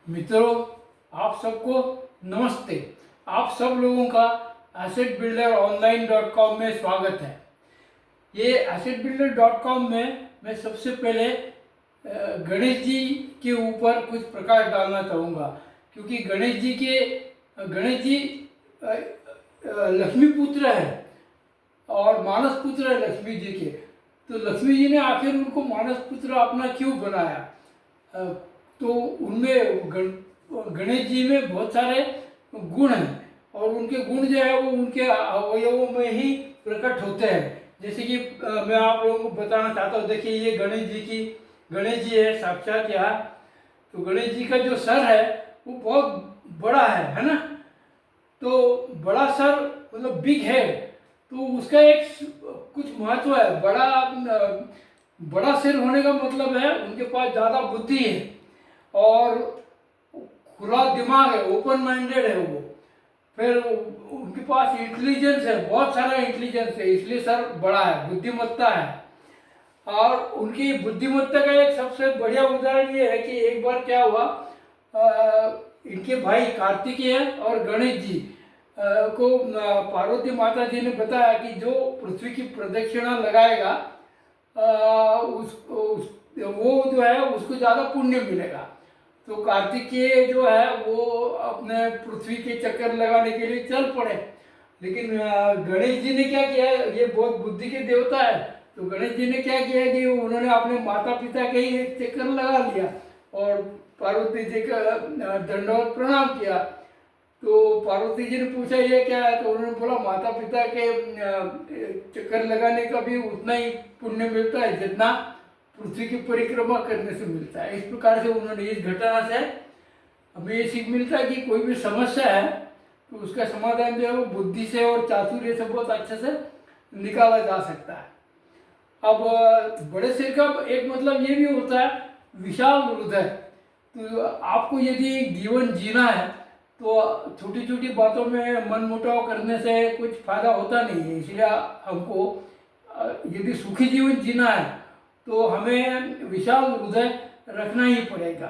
मित्रों, आप सबको नमस्ते। आप सब लोगों का assetbuilderonline.com में स्वागत है। ये assetbuilder.com में मैं सबसे पहले गणेश जी के ऊपर कुछ प्रकाश डालना चाहूँगा, क्योंकि गणेश जी लक्ष्मी पुत्र है और मानस पुत्र है लक्ष्मी जी के। तो लक्ष्मी जी ने आखिर उनको मानस पुत्र अपना क्यों बनाया? तो उनमें गणेश जी में बहुत सारे गुण हैं और उनके गुण जो है वो उनके अवयवों में ही प्रकट होते हैं। जैसे कि मैं आप लोगों को बताना चाहता हूँ। देखिए, ये गणेश जी है साक्षात यहाँ। तो गणेश जी का जो सर है वो बहुत बड़ा है ना। तो बड़ा सर मतलब बिग हेड, तो उसका एक कुछ महत्व है। बड़ा सिर होने का मतलब है उनके पास ज़्यादा बुद्धि है और खुला दिमाग है, ओपन माइंडेड है वो। फिर उनके पास इंटेलिजेंस है, बहुत सारा इंटेलिजेंस है, इसलिए सर बड़ा है, बुद्धिमत्ता है। और उनकी बुद्धिमत्ता का एक सबसे बढ़िया उदाहरण ये है कि एक बार क्या हुआ, इनके भाई कार्तिकेय और गणेश जी को पार्वती माता जी ने बताया कि जो पृथ्वी की प्रदक्षिणा लगाएगा वो जो है उसको ज़्यादा पुण्य मिलेगा। तो कार्तिकेय जो है वो अपने पृथ्वी के चक्कर लगाने के लिए चल पड़े। लेकिन गणेश जी ने क्या किया, ये बहुत बुद्धि के देवता है, तो गणेश जी ने क्या किया कि उन्होंने अपने माता पिता के ही एक चक्कर लगा लिया और पार्वती जी का दंडवत प्रणाम किया। तो पार्वती जी ने पूछा ये क्या है, तो उन्होंने बोला माता पिता के चक्कर लगाने का भी उतना ही पुण्य मिलता है जितना पृथ्वी की परिक्रमा करने से मिलता है। इस प्रकार से उन्होंने इस घटना से हमें ये सीख मिलता है कि कोई भी समस्या है तो उसका समाधान जो है वो बुद्धि से और चातुर्य से बहुत अच्छे से निकाला जा सकता है। अब बड़े सिर का एक मतलब ये भी होता है विशाल हृदय। तो आपको यदि जीवन जीना है तो छोटी छोटी बातों में मनमुटाव करने से कुछ फायदा होता नहीं है। इसलिए हमको यदि सुखी जीवन जीना है तो हमें विशाल हृदय रखना ही पड़ेगा।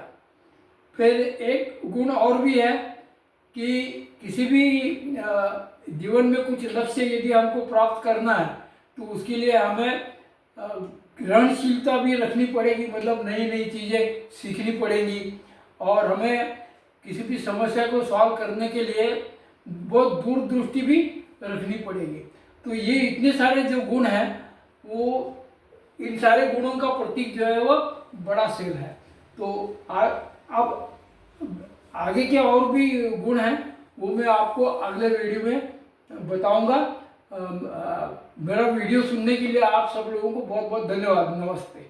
फिर एक गुण और भी है कि किसी भी जीवन में कुछ लक्ष्य यदि हमको प्राप्त करना है तो उसके लिए हमें ग्रहणशीलता भी रखनी पड़ेगी, मतलब नई नई चीज़ें सीखनी पड़ेंगी और हमें किसी भी समस्या को सॉल्व करने के लिए बहुत दूरदृष्टि भी रखनी पड़ेगी। तो ये इतने सारे जो गुण हैं वो इन सारे गुणों का प्रतीक जो है वो बड़ा सिर है। तो अब आगे के और भी गुण हैं वो मैं आपको अगले वीडियो में बताऊंगा। मेरा वीडियो सुनने के लिए आप सब लोगों को बहुत बहुत धन्यवाद। नमस्ते।